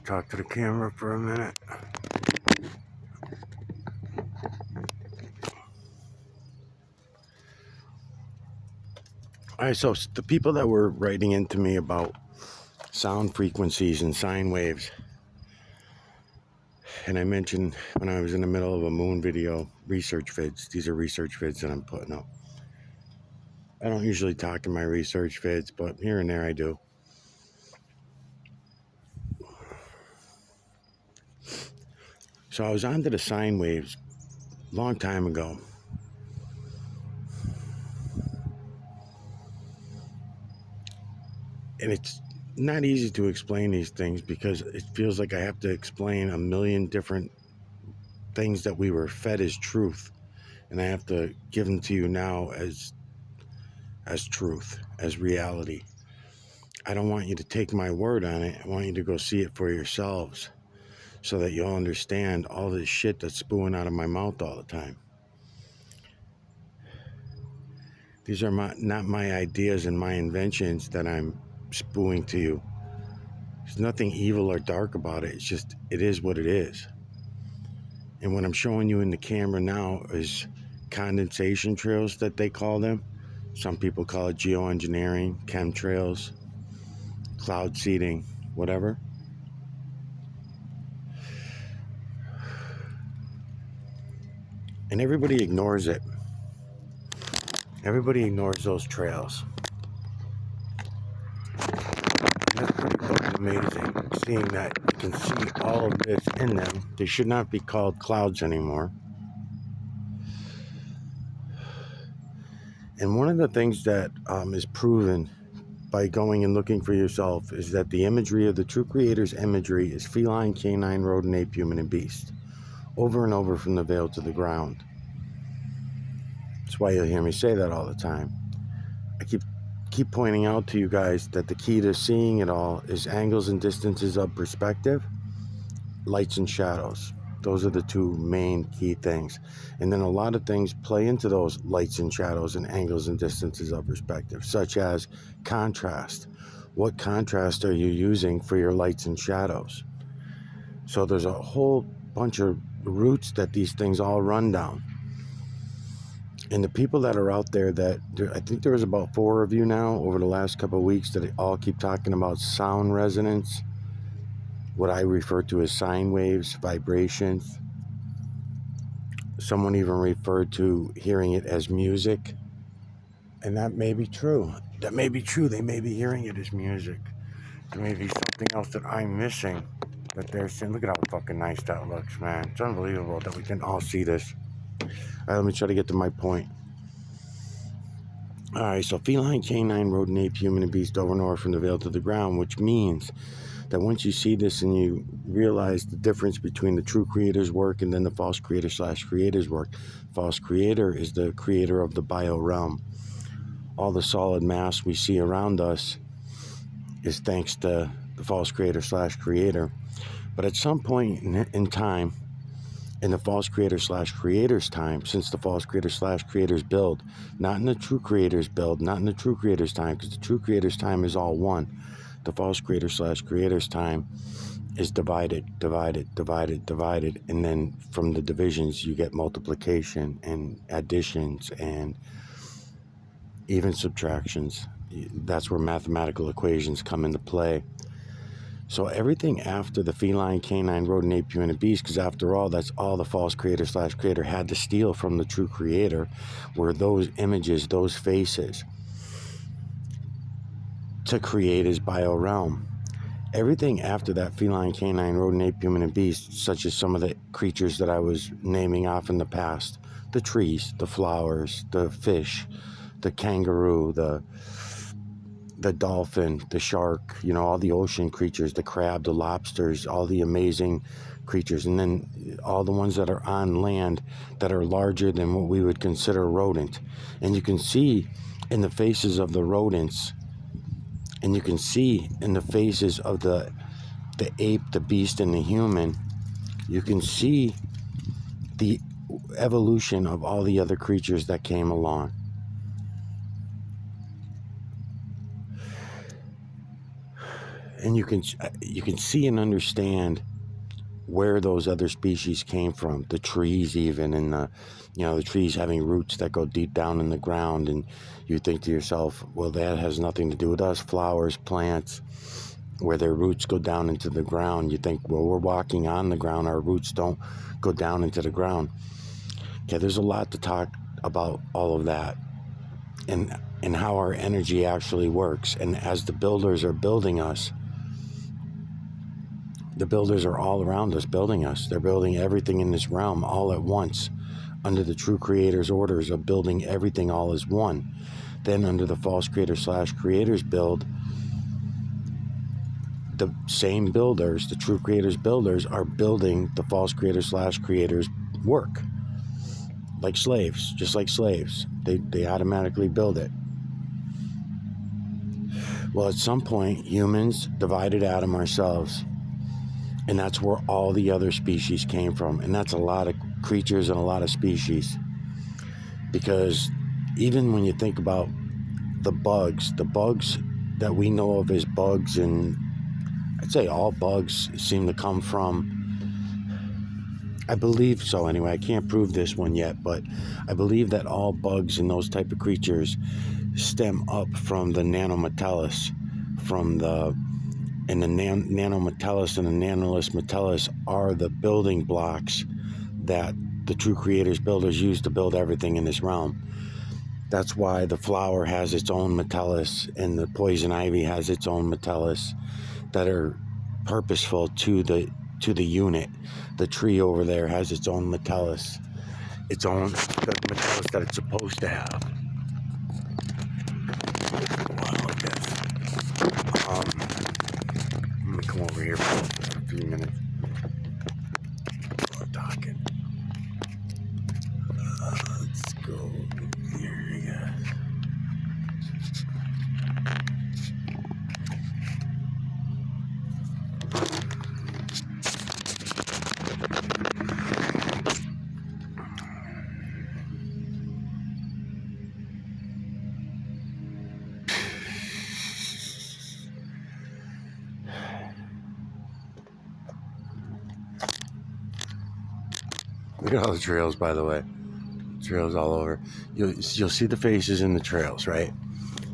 talk to the camera for a minute. All right, so the people that were writing into me about sound frequencies and sine waves, and I mentioned when I was in the middle of a moon video, research vids. These are research vids that I'm putting up. I don't usually talk in my research vids, but here and there I do. So I was onto the sine waves a long time ago. And it's not easy to explain these things because it feels like I have to explain a million different things that we were fed as truth. And I have to give them to you now as truth, as reality. I don't want you to take my word on it. I want you to go see it for yourselves so that you'll understand all this shit that's spewing out of my mouth all the time. These are not my ideas and my inventions that I'm spewing to you. There's nothing evil or dark about it. It's just, it is what it is. And what I'm showing you in the camera now is condensation trails that they call them. Some people call it geoengineering, chemtrails, cloud seeding, whatever. And everybody ignores it. Everybody ignores those trails. And that's pretty fucking amazing, seeing that you can see all of this in them. They should not be called clouds anymore. And one of the things that is proven by going and looking for yourself is that the imagery of the true creator's imagery is feline, canine, rodent, ape, human, and beast. Over and over from the veil to the ground. That's why you'll hear me say that all the time. I keep pointing out to you guys that the key to seeing it all is angles and distances of perspective, lights and shadows. Those are the two main key things. And then a lot of things play into those lights and shadows and angles and distances of perspective, such as contrast. What contrast are you using for your lights and shadows? So there's a whole bunch of routes that these things all run down. And the people that are out there I think there was about 4 of you now over the last couple of weeks that all keep talking about sound resonance, what I refer to as sine waves, vibrations. Someone even referred to hearing it as music. And that may be true. That may be true. They may be hearing it as music. There may be something else that I'm missing that they're saying. Look at how fucking nice that looks, man. It's unbelievable that we can all see this. All right, let me try to get to my point. All right, so feline, canine, rodent, ape, human, and beast over and over from the veil to the ground, which means that once you see this and you realize the difference between the true creator's work and then the false creator / creator's work. False creator is the creator of the bio realm. All the solid mass we see around us is thanks to the false creator / creator. But at some point in time, in the false creator / creator's time, since the false creator / creator's build, not in the true creator's build, not in the true creator's time, because the true creator's time is all one. The false creator / creator's time is divided, and then from the divisions you get multiplication and additions and even subtractions. That's where mathematical equations come into play. So everything after the feline, canine, rodent, ape, human, and beast, because after all, that's all the false creator / creator had to steal from the true creator, were those images, those faces, to create his bio realm. Everything after that feline, canine, rodent, ape, human, and beast, such as some of the creatures that I was naming off in the past, the trees, the flowers, the fish, the kangaroo, the dolphin, the shark, all the ocean creatures, the crab, the lobsters, all the amazing creatures, and then all the ones that are on land that are larger than what we would consider rodent. And you can see in the faces of the rodents, and you can see in the faces of the ape, the beast, and the human, you can see the evolution of all the other creatures that came along. And you can see and understand where those other species came from, the trees even, and the trees having roots that go deep down in the ground, and you think to yourself, well, that has nothing to do with us. Flowers, plants, where their roots go down into the ground, you think, well, we're walking on the ground, our roots don't go down into the ground. Okay, there's a lot to talk about all of that, and how our energy actually works. And as the builders are building us, the builders are all around us building us. They're building everything in this realm all at once, under the true creator's orders of building everything all as one. Then under the false creator / creators build, the same builders, the true creators builders, are building the false creator / creators work. Like slaves, just like slaves. They automatically build it. Well, at some point, humans divided Adam ourselves. And that's where all the other species came from. And that's a lot of creatures and a lot of species. Because even when you think about the bugs that we know of as bugs, and I'd say all bugs seem to come from, I believe so anyway, I can't prove this one yet, but I believe that all bugs and those type of creatures stem up from the nanometallus, and the nanometallus and the nanolith metallus are the building blocks that the true creators builders use to build everything in this realm. That's why the flower has its own metallus and the poison ivy has its own metallus that are purposeful to the unit. The tree over there has its own metallus, the metallus that it's supposed to have. Wow, look at this. I'm gonna come over here for a few minutes. I'm talking. Let's go here, I guess. Look at all the trails, by the way. Trails all over. You'll see the faces in the trails, right?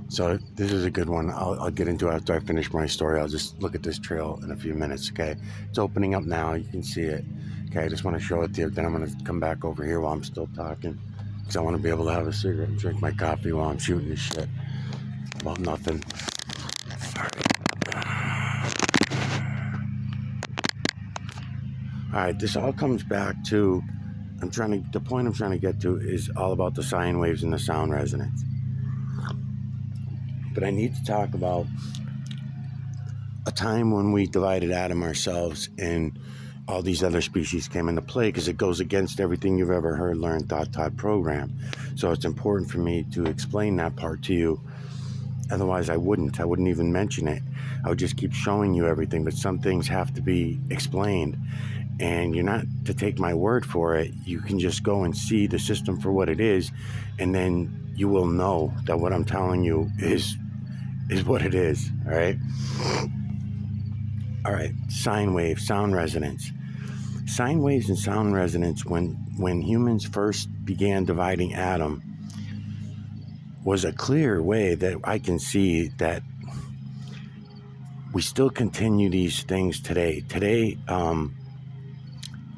So this is a good one. I'll get into it after I finish my story. I'll just look at this trail in a few minutes, okay? It's opening up now. You can see it. Okay, I just want to show it to you. Then I'm going to come back over here while I'm still talking, because I want to be able to have a cigarette and drink my coffee while I'm shooting this shit about nothing. All right, this all comes back to, the point I'm trying to get to is all about the sine waves and the sound resonance. But I need to talk about a time when we divided Adam ourselves and all these other species came into play, because it goes against everything you've ever heard, learned, thought, taught, programmed. So it's important for me to explain that part to you. Otherwise, I wouldn't even mention it. I would just keep showing you everything, but some things have to be explained. And you're not to take my word for it. You can just go and see the system for what it is, and then you will know that what I'm telling you is what it is. All right, sine wave, sound resonance. Sine waves and sound resonance, when humans first began dividing Adam, was a clear way that I can see that we still continue these things today.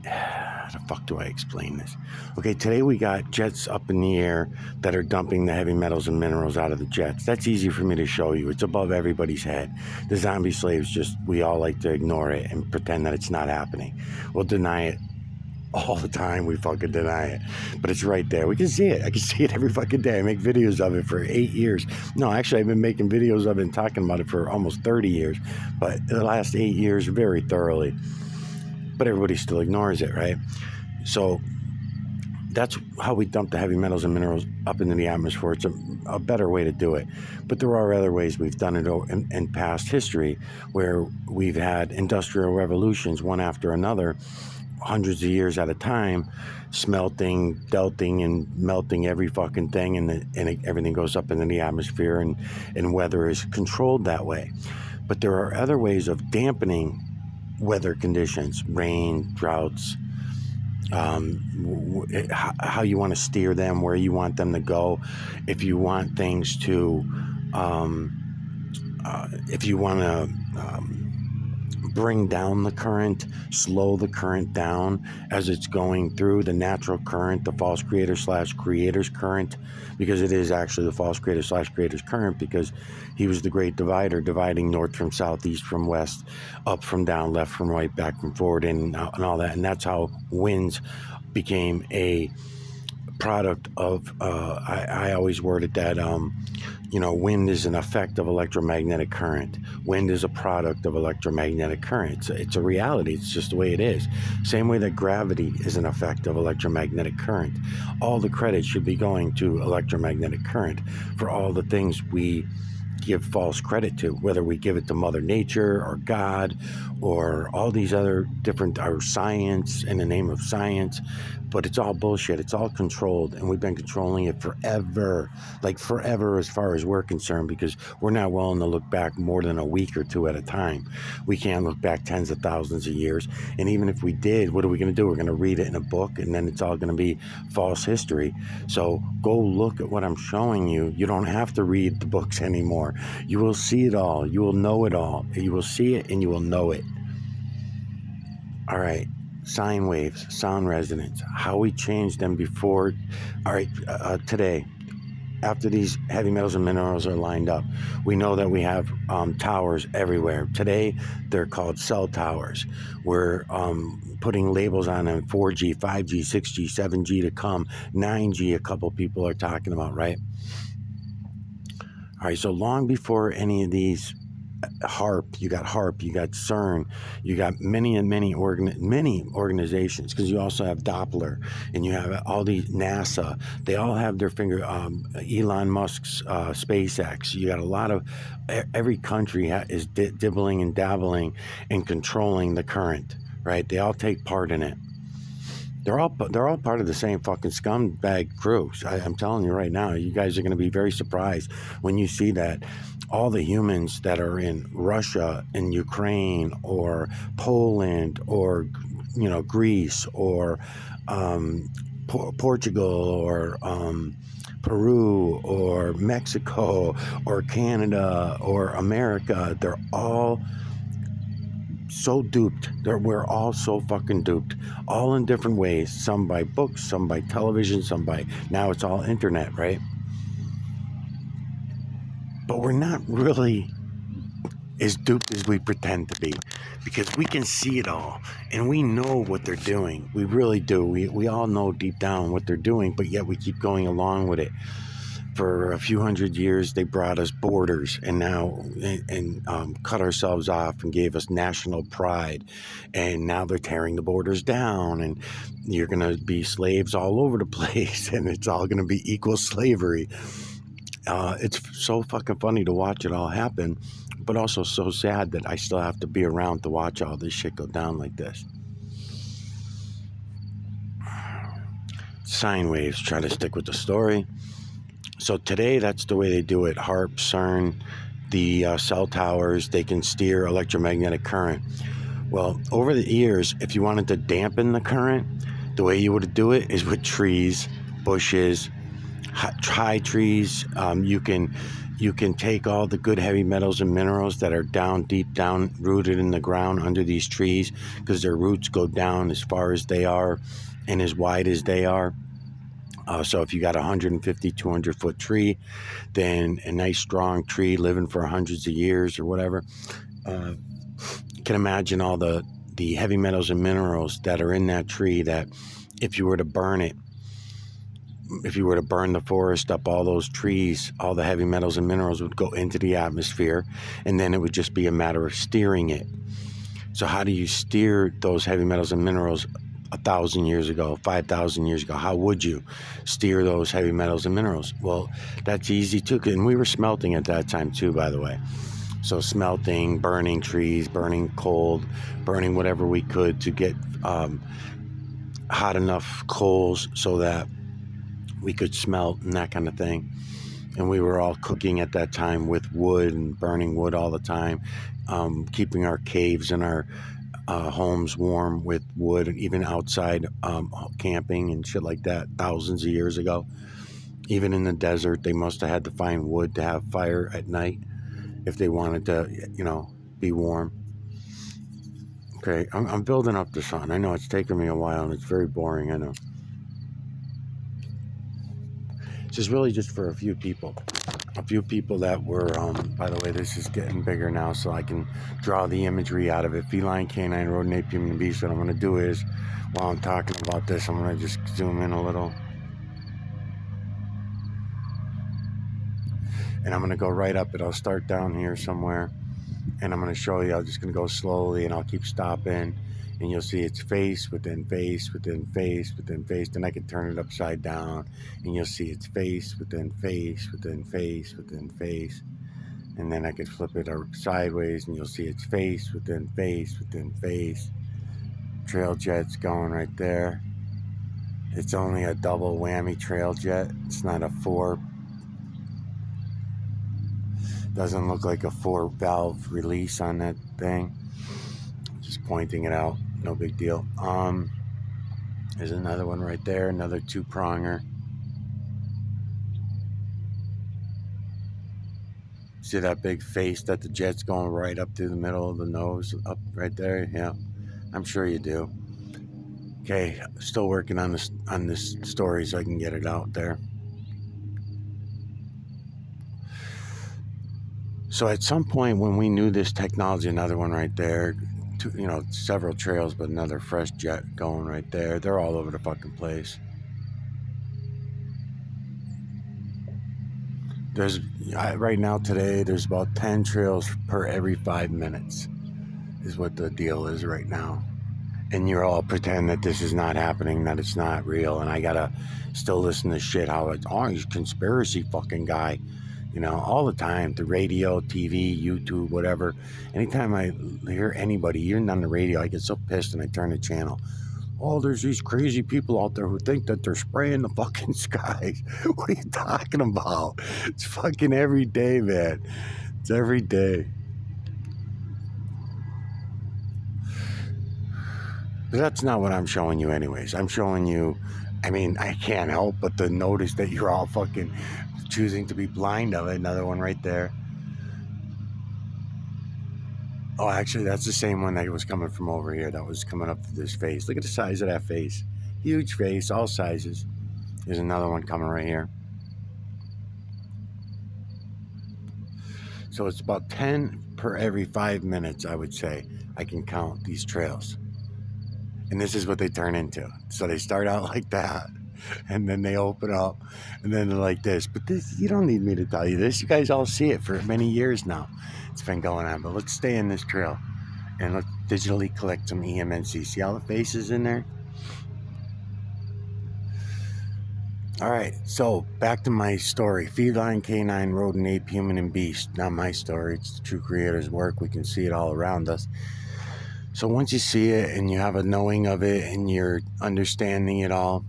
How the fuck do I explain this? Okay, today we got jets up in the air that are dumping the heavy metals and minerals out of the jets. That's easy for me to show you. It's above everybody's head. The zombie slaves, we all like to ignore it and pretend that it's not happening. We'll deny it all the time. We fucking deny it. But it's right there. We can see it. I can see it every fucking day. I make videos of it for 8 years. No, actually, I've been making videos of it and talking about it for almost 30 years. But the last 8 years, very thoroughly. But everybody still ignores it, right? So that's how we dump the heavy metals and minerals up into the atmosphere. It's a better way to do it. But there are other ways we've done it in past history, where we've had industrial revolutions, one after another, hundreds of years at a time, smelting, delting, and melting every fucking thing, and everything goes up into the atmosphere, and weather is controlled that way. But there are other ways of dampening weather conditions, rain, droughts, how you want to steer them, where you want them to go. If you want things to, if you want to bring down the current, slow the current down as it's going through, the natural current, the false creator slash creator's current, because it is actually the false creator slash creator's current, because he was the great divider, dividing north from south, east from west, up from down, left from right, back from forward, and all that. And that's how winds became a product of, I always worded that, wind is an effect of electromagnetic current. Wind is a product of electromagnetic current. It's a reality. It's just the way it is. Same way that gravity is an effect of electromagnetic current. All the credit should be going to electromagnetic current for all the things we give false credit to, whether we give it to Mother Nature or God or all these other different, or science, in the name of science. But it's all bullshit. It's all controlled, and we've been controlling it forever, like forever as far as we're concerned, because we're not willing to look back more than a week or two at a time. We can't look back tens of thousands of years, and even if we did, what are we going to do? We're going to read it in a book, and then it's all going to be false history. So go look at what I'm showing you. You don't have to read the books anymore. You will see it all. You will know it all. You will see it, and you will know it. All right. Sine waves, sound resonance, how we change them before. All right, today, after these heavy metals and minerals are lined up, we know that we have towers everywhere. Today, they're called cell towers. We're putting labels on them: 4G, 5G, 6G, 7G to come, 9G, a couple people are talking about, right? All right, so long before any of these, HAARP, you got CERN, you got many organizations, because you also have Doppler, and you have all these, NASA, they all have their finger, Elon Musk's SpaceX. You got a lot of, every country is dibbling and dabbling and controlling the current, right? They all take part in it. They're all part of the same fucking scumbag crew. I'm telling you right now, you guys are going to be very surprised when you see that all the humans that are in Russia and Ukraine or Poland or Greece or Portugal or Peru or Mexico or Canada or America, they're all so duped. We're all so fucking duped, all in different ways. Some by books, some by television, some by, now it's all internet, right? But we're not really as duped as we pretend to be, because we can see it all and we know what they're doing. We really do. We all know deep down what they're doing, but yet we keep going along with it. For a few hundred years, they brought us borders, and now cut ourselves off and gave us national pride. And now they're tearing the borders down, and you're going to be slaves all over the place, and it's all going to be equal slavery. It's so fucking funny to watch it all happen, but also so sad that I still have to be around to watch all this shit go down like this. Sine waves, try to stick with the story. So today, that's the way they do it. HAARP, CERN, the cell towers, they can steer electromagnetic current. Well, over the years, if you wanted to dampen the current, the way you would do it is with trees, bushes, high trees. You can take all the good heavy metals and minerals that are deep down, rooted in the ground under these trees, because their roots go down as far as they are and as wide as they are. So if you got a 150, 200-foot tree, then a nice strong tree living for hundreds of years or whatever, you can imagine all the heavy metals and minerals that are in that tree, that if you were to burn it, if you were to burn the forest up, all those trees, all the heavy metals and minerals would go into the atmosphere, and then it would just be a matter of steering it. So how do you steer those heavy metals and minerals 1,000 years ago, 5,000 years ago? How would you steer those heavy metals and minerals? Well, that's easy too, and we were smelting at that time too, by the way. So smelting, burning trees, burning coal, burning whatever we could to get hot enough coals so that we could smelt and that kind of thing. And we were all cooking at that time with wood and burning wood all the time, keeping our caves and our homes warm with wood, even outside camping and shit like that thousands of years ago. Even in the desert, they must have had to find wood to have fire at night if they wanted to, be warm. Okay, I'm building up the sun. I know it's taken me a while and it's very boring, I know. This is really just for a few people. A few people that were, by the way, this is getting bigger now so I can draw the imagery out of it. Feline, canine, rodent, ape, human, beast. What I'm going to do is, while I'm talking about this, I'm going to just zoom in a little. And I'm going to go right up it. I'll start down here somewhere. And I'm going to show you. I'm just going to go slowly and I'll keep stopping. And you'll see it's face within face within face within face. Then I can turn it upside down. And you'll see it's face within face within face within face. And then I could flip it sideways and you'll see it's face within face within face. Trail jet's going right there. It's only a double whammy trail jet. It's not a 4. Doesn't look like a 4-valve release on that thing. Just pointing it out. No big deal. There's another one right there. Another 2-pronger. See that big face that the jet's going right up through the middle of the nose? Up right there? Yeah. I'm sure you do. Okay. Still working on this story so I can get it out there. So at some point when we knew this technology, another one right there, several trails, but another fresh jet going right there. They're all over the fucking place. Right now today, there's about 10 trails per every 5 minutes is what the deal is right now. And you're all pretend that this is not happening, that it's not real. And I gotta still listen to shit how it's, he's a conspiracy fucking guy. All the time, the radio, TV, YouTube, whatever. Anytime I hear anybody, even on the radio, I get so pissed and I turn the channel. Oh, there's these crazy people out there who think that they're spraying the fucking skies. What are you talking about? It's fucking every day, man. It's every day. But that's not what I'm showing you anyways. I'm showing you, I can't help but to notice that you're all fucking choosing to be blind of it. Another one right there. Oh, actually, that's the same one that was coming from over here. That was coming up to this face. Look at the size of that face. Huge face, all sizes. There's another one coming right here. So it's about 10 per every 5 minutes, I would say. I can count these trails. And this is what they turn into. So they start out like that. And then they open up, and then they're like this. But this, you don't need me to tell you this. You guys all see it for many years now. It's been going on. But let's stay in this trail, and let's digitally collect some EMNC. See all the faces in there? All right, so back to my story. Feline, canine, rodent, ape, human, and beast. Not my story. It's the true creator's work. We can see it all around us. So once you see it, and you have a knowing of it, and you're understanding it all,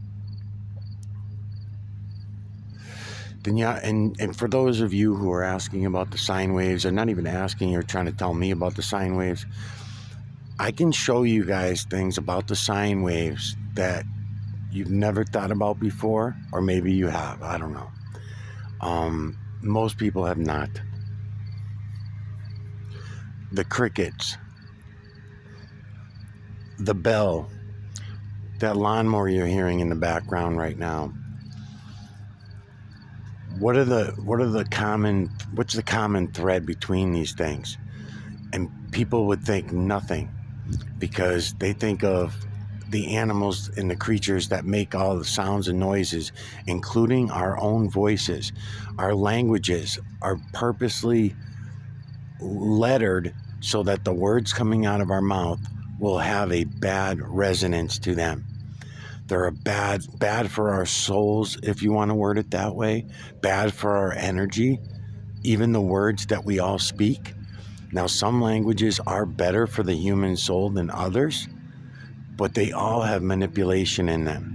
then and for those of you who are asking about the sine waves, or not even asking, or trying to tell me about the sine waves, I can show you guys things about the sine waves that you've never thought about before, or maybe you have, I don't know. Most people have not. The crickets, the bell, that lawnmower you're hearing in the background right now. What's the common thread between these things? And people would think nothing, because they think of the animals and the creatures that make all the sounds and noises, including our own voices. Our languages are purposely lettered so that the words coming out of our mouth will have a bad resonance to them. They're bad for our souls, if you want to word it that way. Bad for our energy, even the words that we all speak. Now, some languages are better for the human soul than others, but they all have manipulation in them.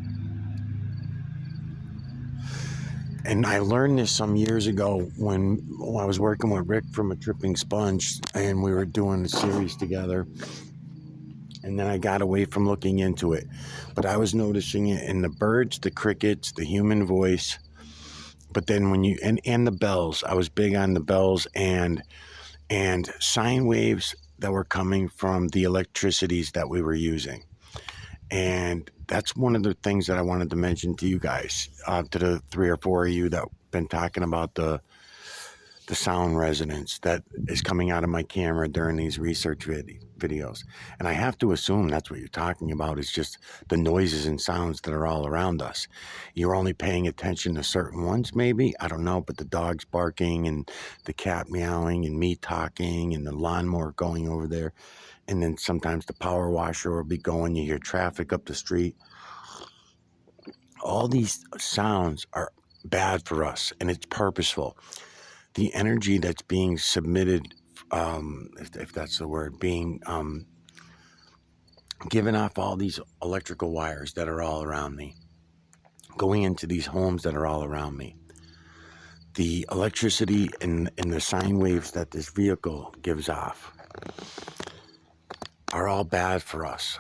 And I learned this some years ago when I was working with Rick from A Tripping Sponge, and we were doing a series together. And then I got away from looking into it. But I was noticing it in the birds, the crickets, the human voice. But then when you, and the bells, I was big on the bells and sine waves that were coming from the electricities that we were using. And that's one of the things that I wanted to mention to you guys, to the 3 or 4 of you that been talking about the sound resonance that is coming out of my camera during these research videos. And I have to assume that's what you're talking about, is just the noises and sounds that are all around us. You're only paying attention to certain ones, maybe, I don't know, but the dogs barking and the cat meowing and me talking and the lawnmower going over there. And then sometimes the power washer will be going, you hear traffic up the street. All these sounds are bad for us, and it's purposeful. The energy that's being submitted, if that's the word, being given off all these electrical wires that are all around me, going into these homes that are all around me. The electricity and the sine waves that this vehicle gives off are all bad for us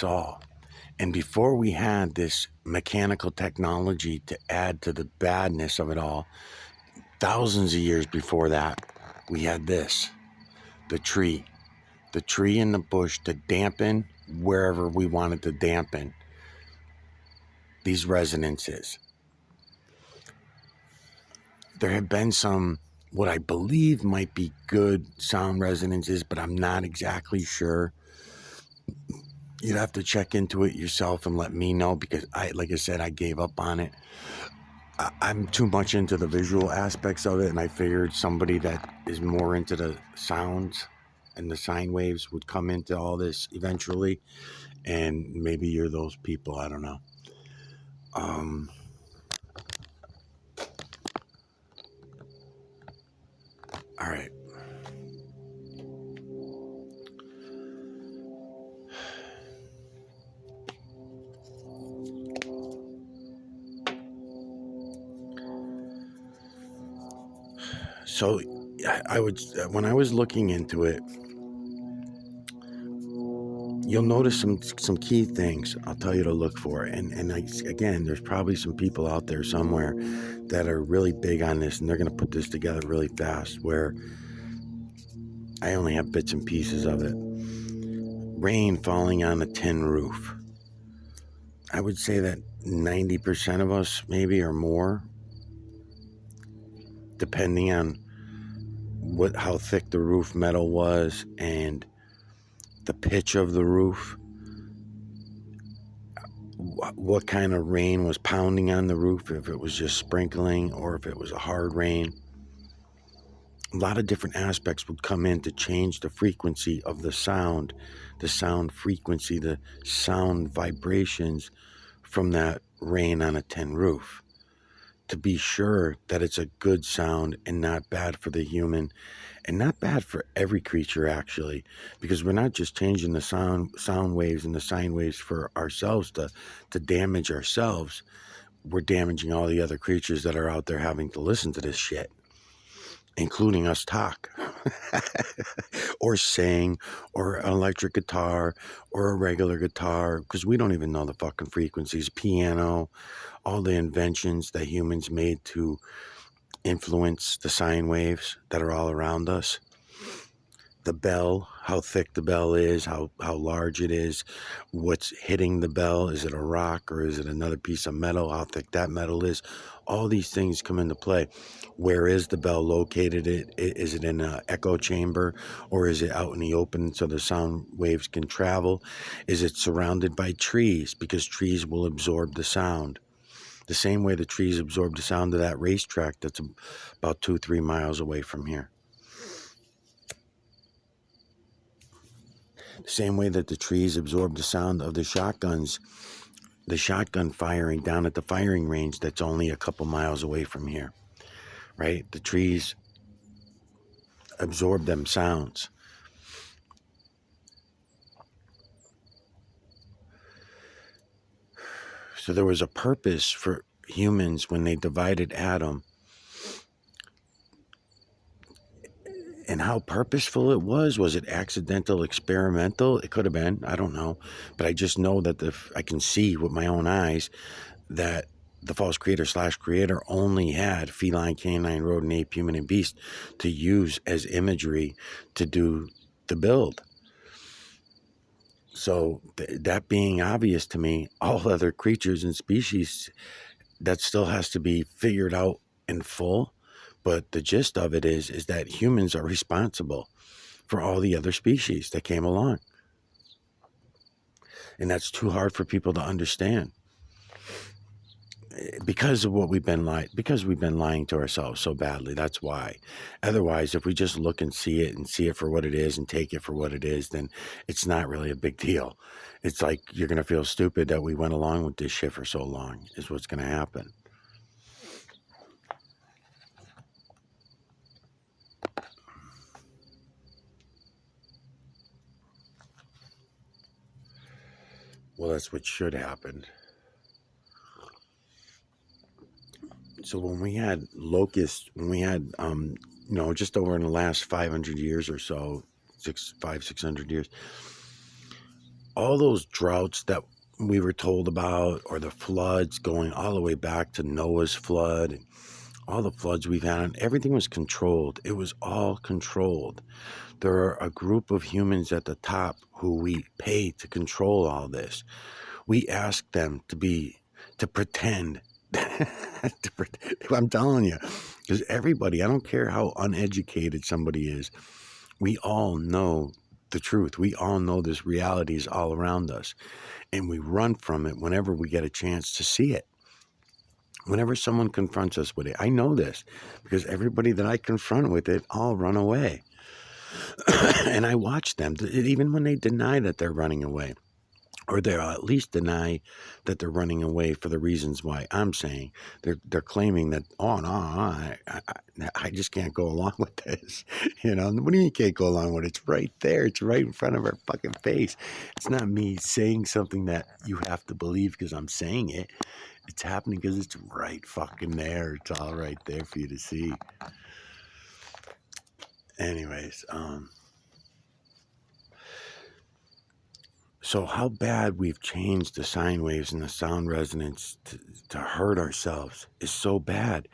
all. And before we had this mechanical technology to add to the badness of it all, thousands of years before that, we had this, the tree and the bush to dampen wherever we wanted to dampen these resonances. There have been some, what I believe might be good sound resonances, but I'm not exactly sure. You'd have to check into it yourself and let me know, because like I said, I gave up on it. I'm too much into the visual aspects of it, and I figured somebody that is more into the sounds and the sine waves would come into all this eventually, and maybe you're those people, I don't know. All right. So I would, when I was looking into it, you'll notice some key things I'll tell you to look for. And again, there's probably some people out there somewhere that are really big on this, and they're going to put this together really fast, where I only have bits and pieces of it. Rain falling on a tin roof. I would say that 90% of us, maybe, or more, depending on how thick the roof metal was and the pitch of the roof, what kind of rain was pounding on the roof, if it was just sprinkling or if it was a hard rain. A lot of different aspects would come in to change the frequency of the sound frequency, the sound vibrations from that rain on a tin roof, to be sure that it's a good sound and not bad for the human, and not bad for every creature, actually, because we're not just changing the sound waves and the sine waves for ourselves to damage ourselves. We're damaging all the other creatures that are out there having to listen to this shit, including us talk or sing, or an electric guitar or a regular guitar, because we don't even know the fucking frequencies. Piano, all the inventions that humans made to influence the sine waves that are all around us. The bell, how thick the bell is, how large it is, what's hitting the bell. Is it a rock or is it another piece of metal? How thick that metal is. All these things come into play. Where is the bell located? Is it in an echo chamber, or is it out in the open so the sound waves can travel? Is it surrounded by trees, because trees will absorb the sound? The same way the trees absorb the sound of that racetrack that's about 2-3 miles away from here. The same way that the trees absorb the sound of the shotgun firing down at the firing range that's only a couple miles away from here, right? The trees absorb them sounds. So there was a purpose for humans when they divided Adam, and how purposeful it was. Was it accidental, experimental? It could have been. I don't know. But I just know that I can see with my own eyes that the false creator / creator only had feline, canine, rodent, ape, human, and beast to use as imagery to do the build. So that being obvious to me, all other creatures and species, that still has to be figured out in full. But the gist of it is that humans are responsible for all the other species that came along. And that's too hard for people to understand. Because of what we've been lying to ourselves so badly. That's why. Otherwise, if we just look and see it for what it is and take it for what it is, then it's not really a big deal. It's like you're going to feel stupid that we went along with this shit for so long is what's going to happen. Well, that's what should happen. So when we had locusts, when we had, just over in the last 500 years or so, 600 years, all those droughts that we were told about, or the floods going all the way back to Noah's flood, and all the floods we've had, everything was controlled. It was all controlled. There are a group of humans at the top who we pay to control all this. We ask them to pretend. I'm telling you, because everybody, I don't care how uneducated somebody is, we all know the truth. We all know this reality is all around us, and we run from it whenever we get a chance to see it. Whenever someone confronts us with it, I know this because everybody that I confront with it all run away. And I watch them, even when they deny that they're running away, or they'll at least deny that they're running away for the reasons why I'm saying. They're claiming that, oh, no, I just can't go along with this. What do you mean you can't go along with it? It's right there. It's right in front of our fucking face. It's not me saying something that you have to believe because I'm saying it. It's happening because it's right fucking there. It's all right there for you to see. Anyways, so how bad we've changed the sine waves and the sound resonance to hurt ourselves is so bad.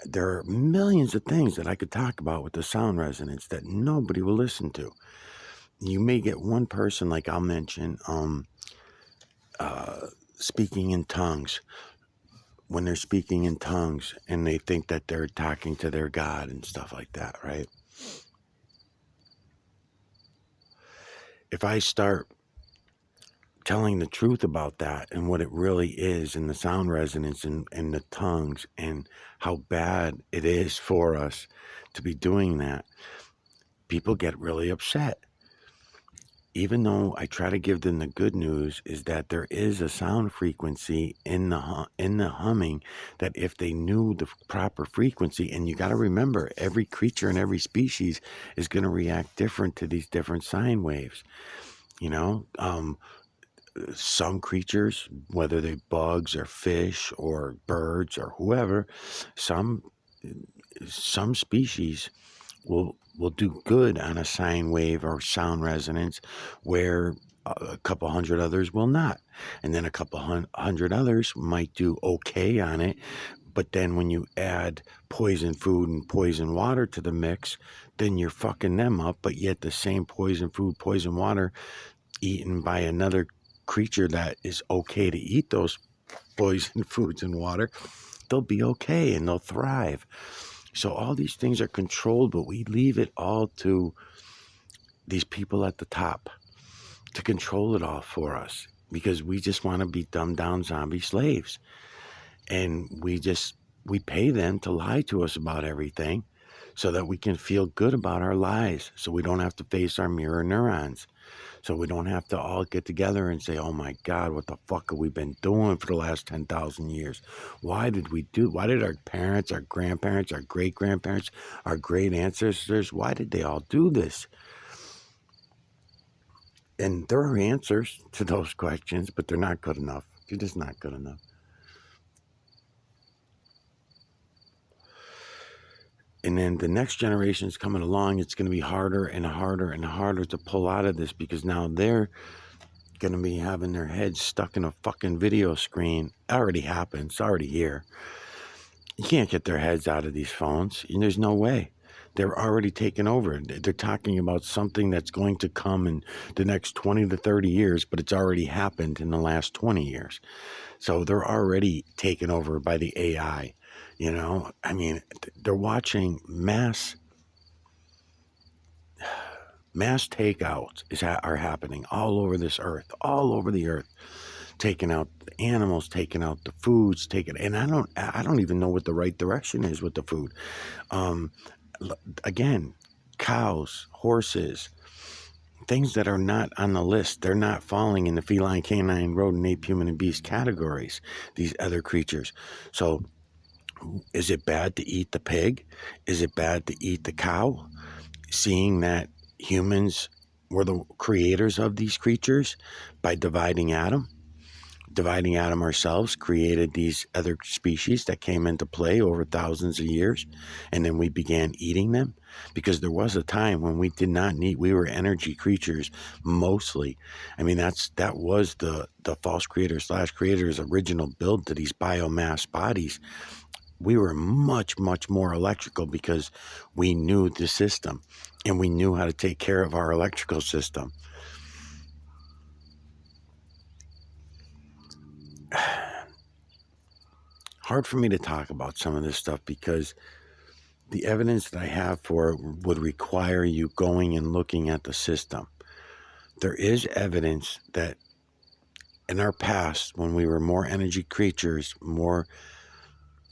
There are millions of things that I could talk about with the sound resonance that nobody will listen to. You may get one person, like I'll mention, speaking in tongues. When they're speaking in tongues and they think that they're talking to their God and stuff like that, right? If I start telling the truth about that and what it really is, and the sound resonance and the tongues and how bad it is for us to be doing that, people get really upset. Even though I try to give them the good news, is that there is a sound frequency in the humming, that if they knew the proper frequency, and you got to remember, every creature and every species is going to react different to these different sine waves. Some creatures, whether they're bugs or fish or birds or whoever, some species will do good on a sine wave or sound resonance, where a couple hundred others will not. And then a couple hundred others might do okay on it. But then when you add poison food and poison water to the mix, then you're fucking them up. But yet the same poison food, poison water eaten by another creature that is okay to eat those poison foods and water, they'll be okay and they'll thrive. So all these things are controlled, but we leave it all to these people at the top to control it all for us, because we just want to be dumbed down zombie slaves. And we pay them to lie to us about everything so that we can feel good about our lies, so we don't have to face our mirror neurons. So we don't have to all get together and say, oh my God, what the fuck have we been doing for the last 10,000 years? Why did our parents, our grandparents, our great-grandparents, our great ancestors, why did they all do this? And there are answers to those questions, but they're not good enough. They're just not good enough. And then the next generation is coming along. It's going to be harder and harder and harder to pull out of this, because now they're going to be having their heads stuck in a fucking video screen. It already happened. It's already here. You can't get their heads out of these phones. And there's no way. They're already taken over. They're talking about something that's going to come in the next 20 to 30 years, but it's already happened in the last 20 years. So they're already taken over by the AI. You know, I mean, they're watching mass takeouts are happening all over this earth, all over the earth, taking out the animals, taking out the foods, and I don't even know what the right direction is with the food. Again, cows, horses, things that are not on the list. They're not falling in the feline, canine, rodent, ape, human, and beast categories, these other creatures. So is it bad to eat the pig? Is it bad to eat the cow? Seeing that humans were the creators of these creatures by dividing Adam ourselves, created these other species that came into play over thousands of years, and then we began eating them, because there was a time when we did not need. We were energy creatures mostly. I mean, that was the false creator / creator's original build to these biomass bodies. We were much, much more electrical, because we knew the system and we knew how to take care of our electrical system. Hard for me to talk about some of this stuff, because the evidence that I have for it would require you going and looking at the system. There is evidence that in our past, when we were more energy creatures, more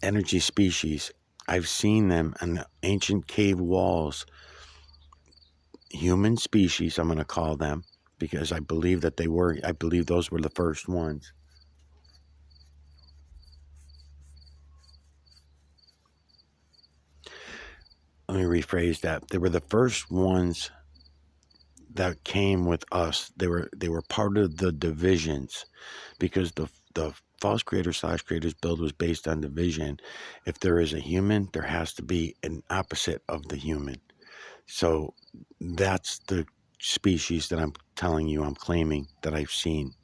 energy species, I've seen them in the ancient cave walls, human species, I'm going to call them, because I believe that I believe those were the first ones. Let me rephrase that. They were the first ones that came with us. They were part of the divisions, because the false creator / creator's build was based on division. If there is a human, there has to be an opposite of the human. So that's the species that I'm telling you, I'm claiming that I've seen.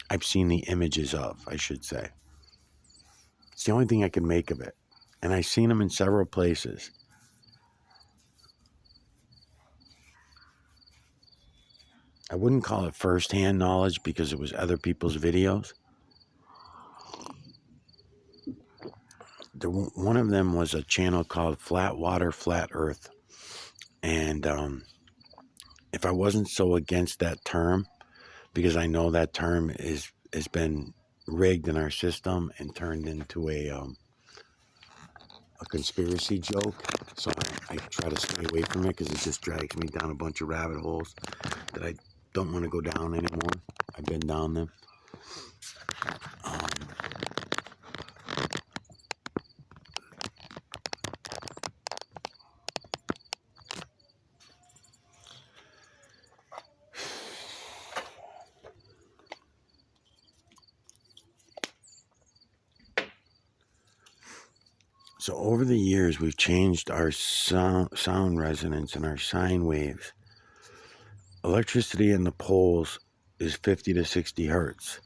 I've seen the images of, I should say. It's the only thing I can make of it. And I've seen them in several places. I wouldn't call it first-hand knowledge, because it was other people's videos. One of them was a channel called Flat Water, Flat Earth. And if I wasn't so against that term, because I know that term has been rigged in our system and turned into a conspiracy joke, so I try to stay away from it, because it just drags me down a bunch of rabbit holes that I don't want to go down anymore. I've been down them. So over the years, we've changed our sound resonance and our sine waves. Electricity in the poles is 50 to 60 hertz.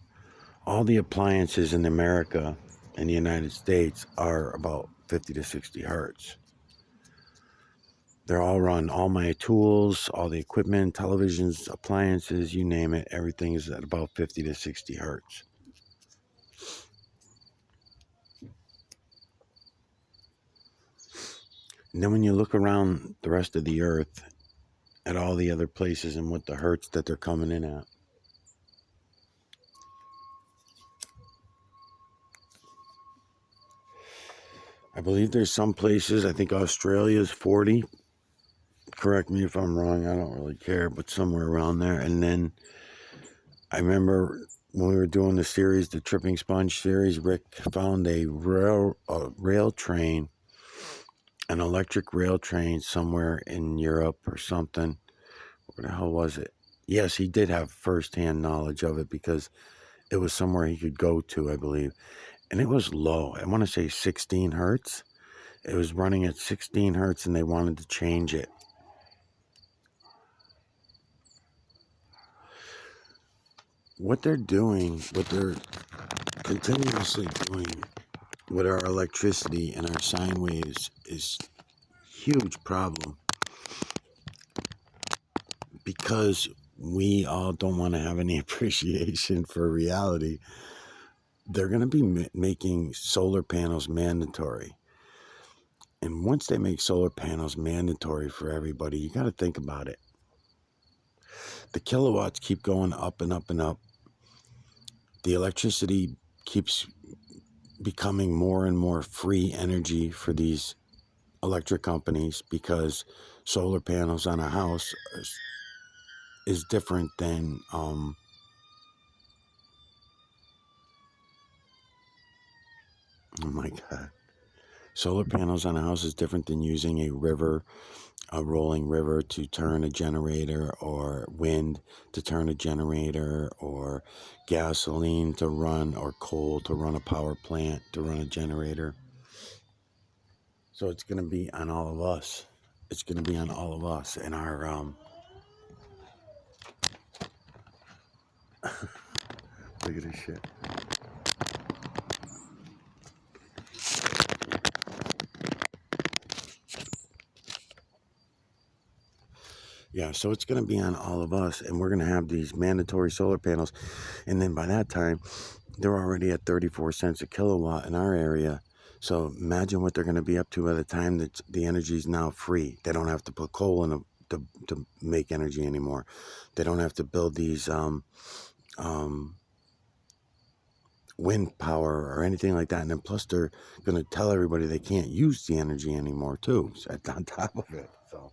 All the appliances in America and the United States are about 50 to 60 hertz. They're all run, all my tools, all the equipment, televisions, appliances, you name it, everything is at about 50 to 60 hertz. And then when you look around the rest of the earth at all the other places and what the hertz that they're coming in at, I believe there's some places, I think Australia's 40. Correct me if I'm wrong, I don't really care, but somewhere around there. And then I remember when we were doing the series, the Tripping Sponge series, Rick found a rail train, an electric rail train somewhere in Europe or something. Where the hell was it? Yes, he did have first-hand knowledge of it, because it was somewhere he could go to, I believe. And it was low. I want to say 16 hertz. It was running at 16 hertz and they wanted to change it. What they're doing, what they're continuously doing with our electricity and our sine waves is a huge problem, because we all don't want to have any appreciation for reality. They're going to be making solar panels mandatory. And once they make solar panels mandatory for everybody, you got to think about it. The kilowatts keep going up and up and up. The electricity keeps becoming more and more free energy for these electric companies, because solar panels on a house is different than oh my god, solar panels on a house is different than using a rolling river to turn a generator, or wind to turn a generator, or gasoline to run, or coal to run a power plant to run a generator. So it's going to be on all of us. It's going to be on all of us and our look at this shit. Yeah, so it's going to be on all of us, and we're going to have these mandatory solar panels. And then by that time, they're already at 34 cents a kilowatt in our area. So imagine what they're going to be up to by the time that the energy is now free. They don't have to put coal in to make energy anymore. They don't have to build these wind power or anything like that. And then plus they're going to tell everybody they can't use the energy anymore too, so on top of it. So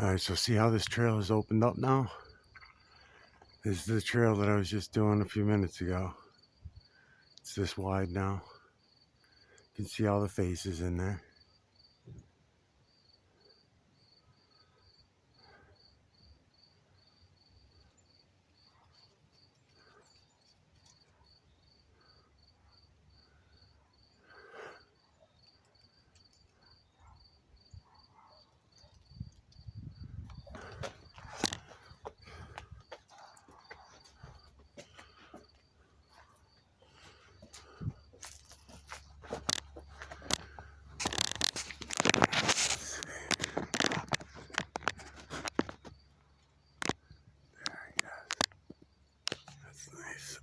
Alright, so see how this trail is opened up now? This is the trail that I was just doing a few minutes ago. It's this wide now. You can see all the faces in there. That's nice.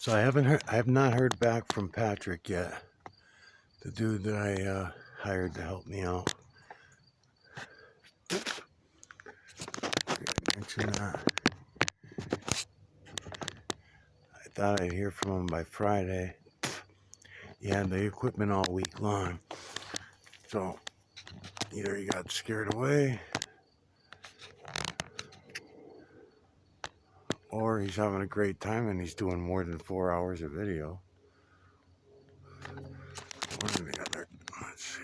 So I have not heard back from Patrick yet, the dude that I hired to help me out. Mention that. I thought I'd hear from him by Friday. He had the equipment all week long, so either he got scared away, or he's having a great time and he's doing more than 4 hours of video. One or the other. Let's see.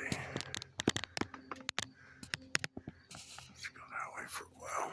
Let's go that way for a while.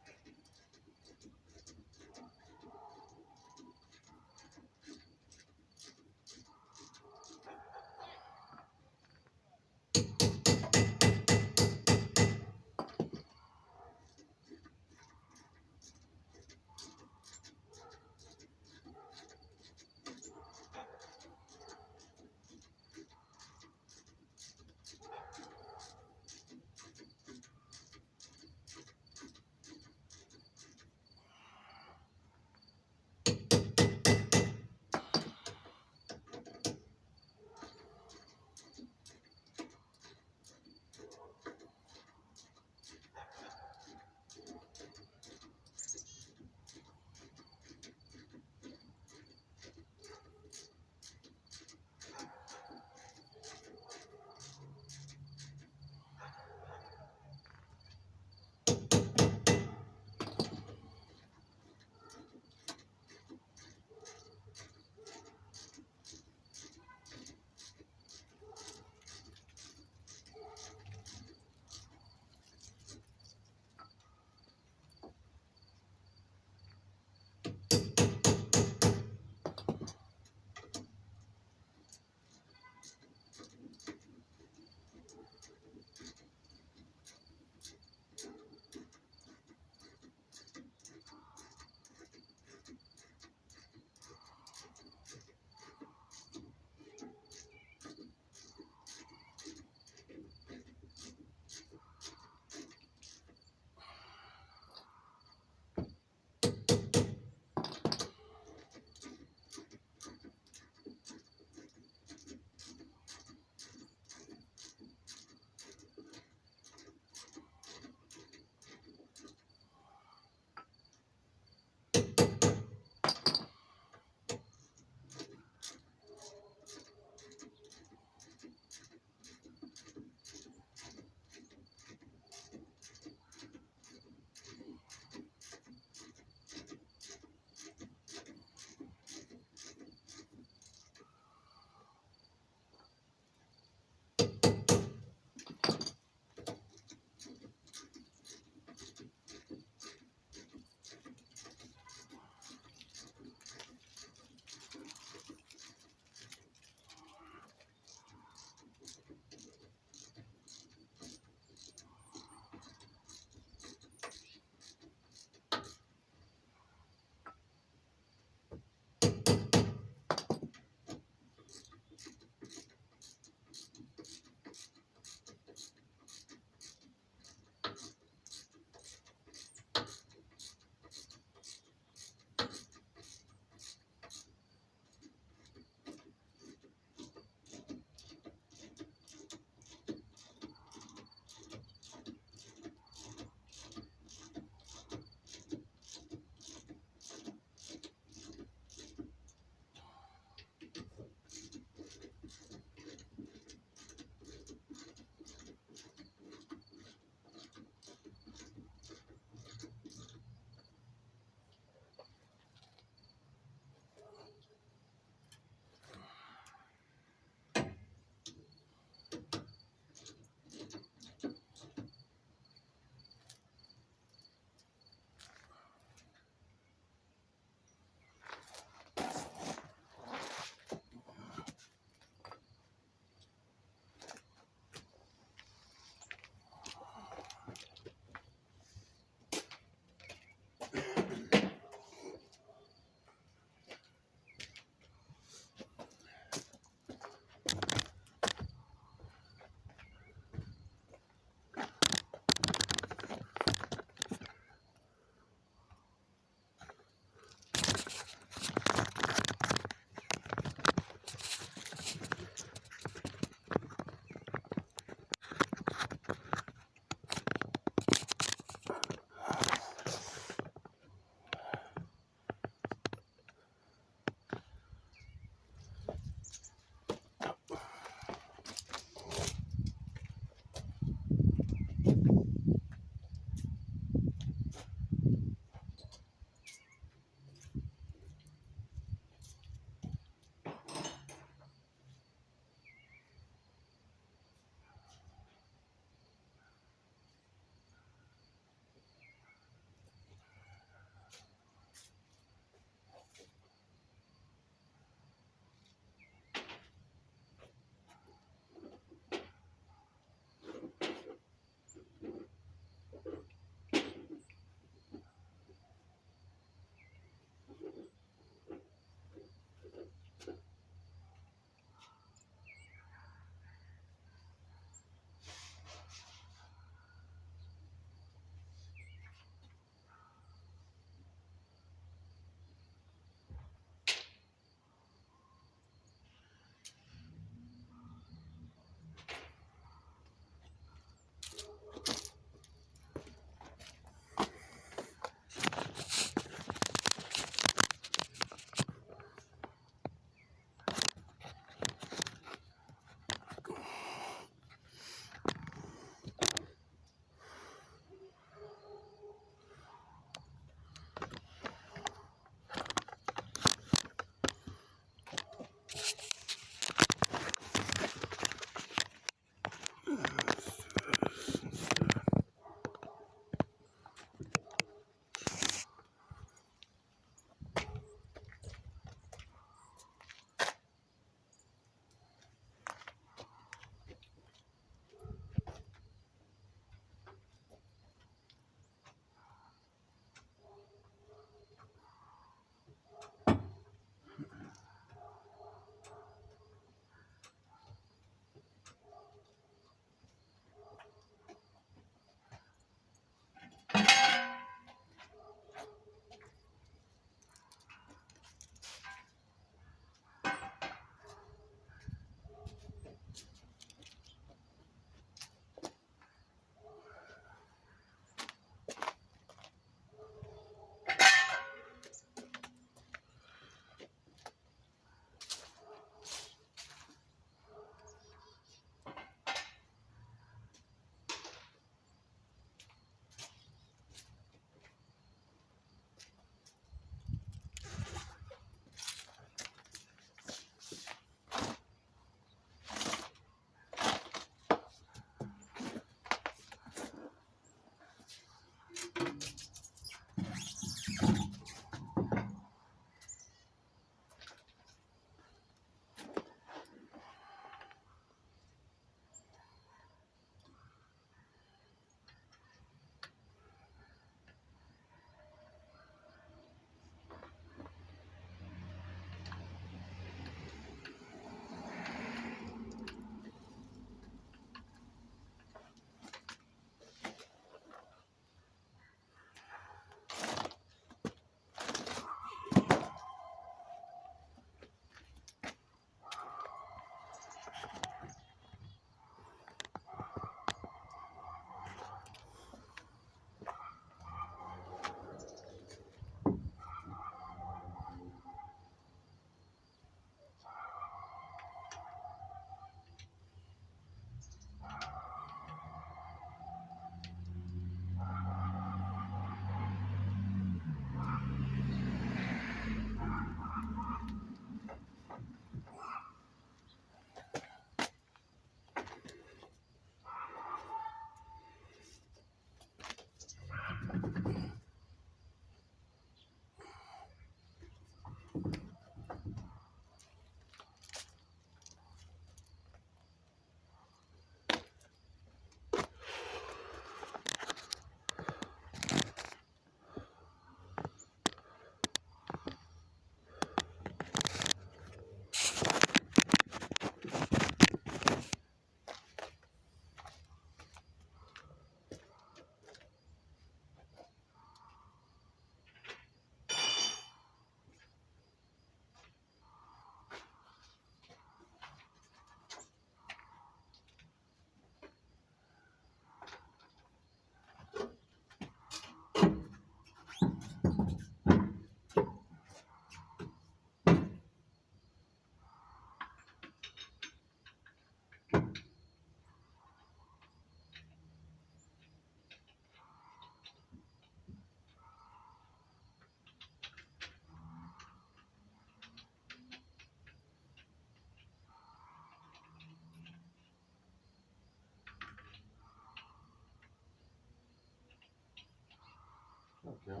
Okay.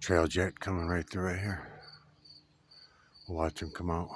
trail jet coming right through right here. We'll watch him come out.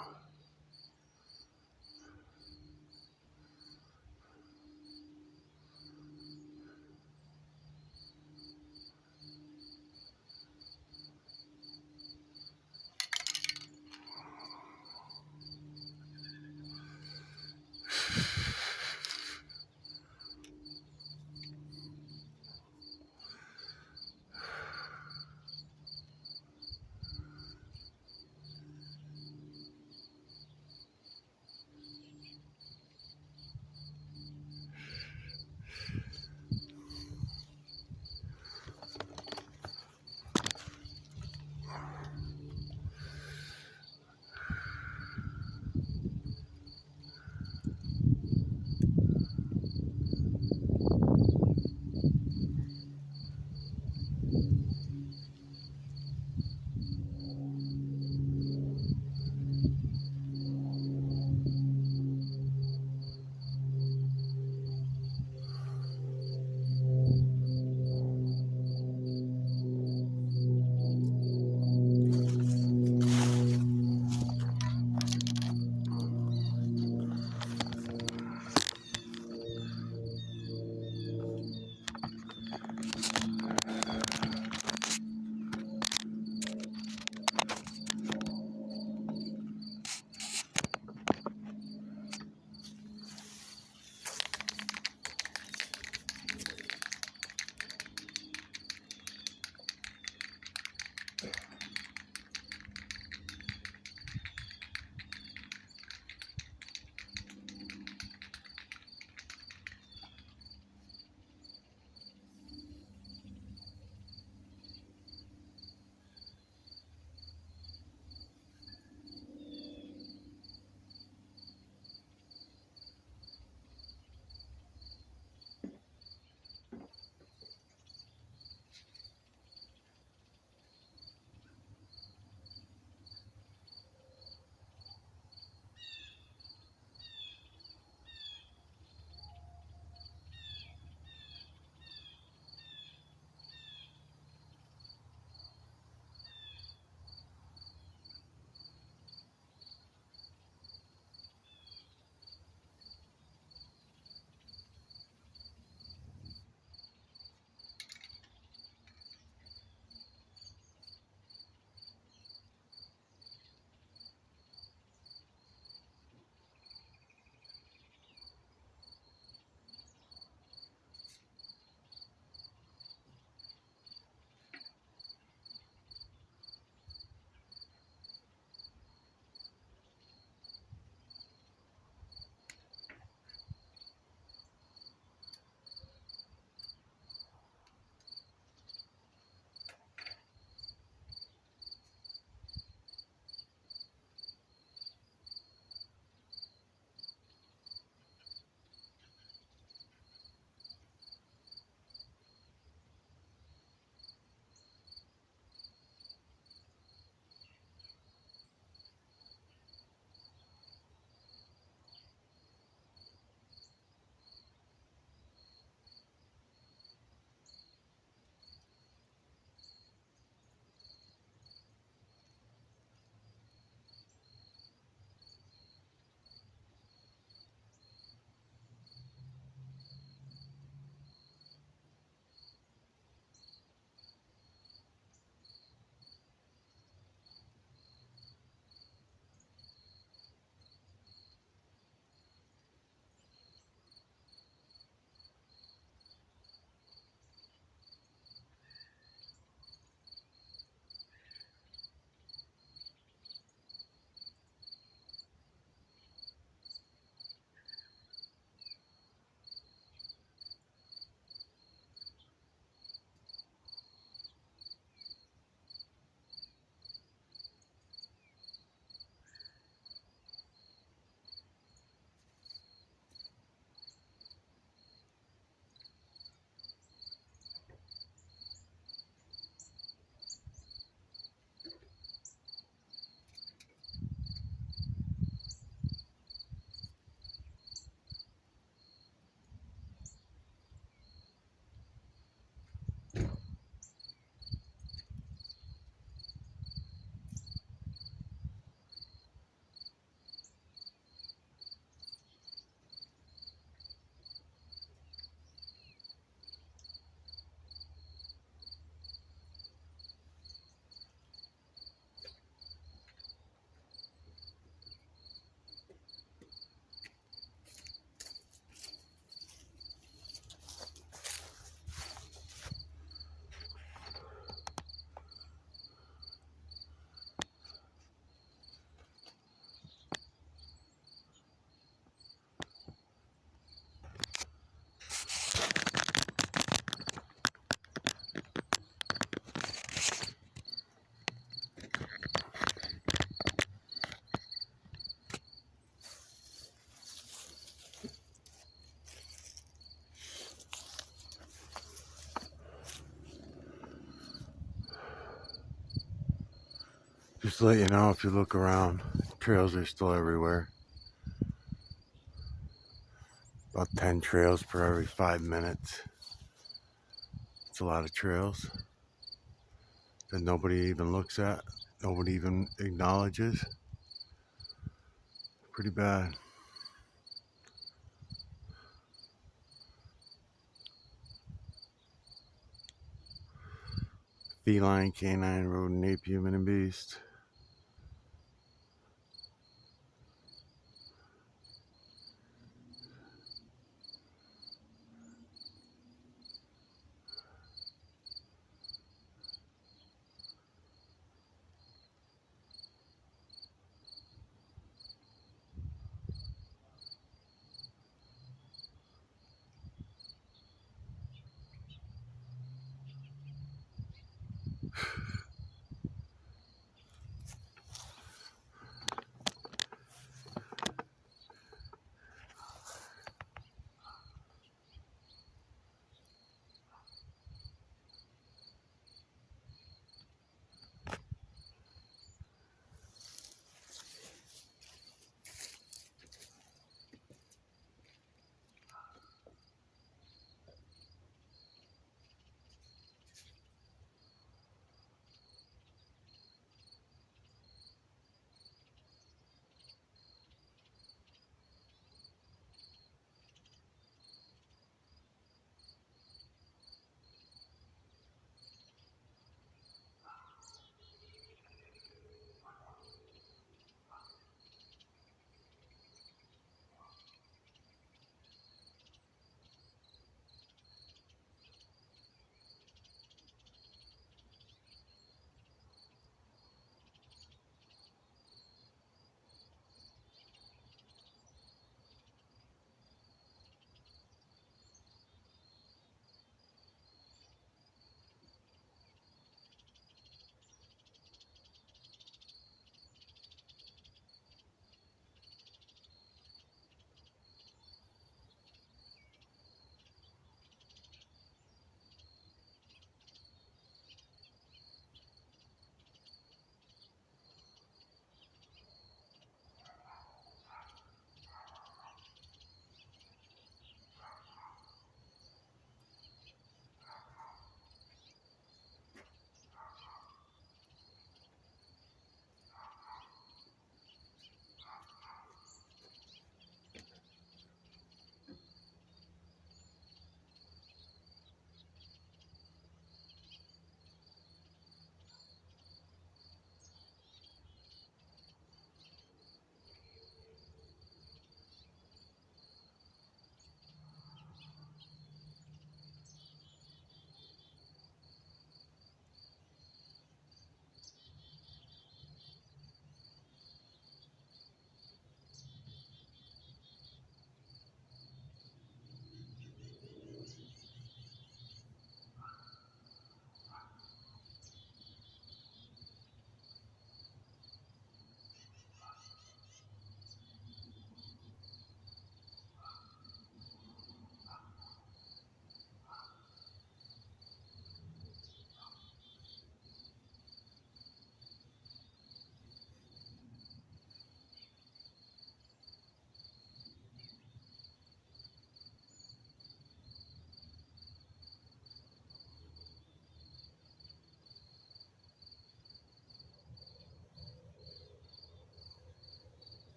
to let you know, if you look around, trails are still everywhere. About 10 trails per every 5 minutes. It's a lot of trails that nobody even looks at, nobody even acknowledges. Pretty bad. Feline, canine, rodent, ape, human, and beast.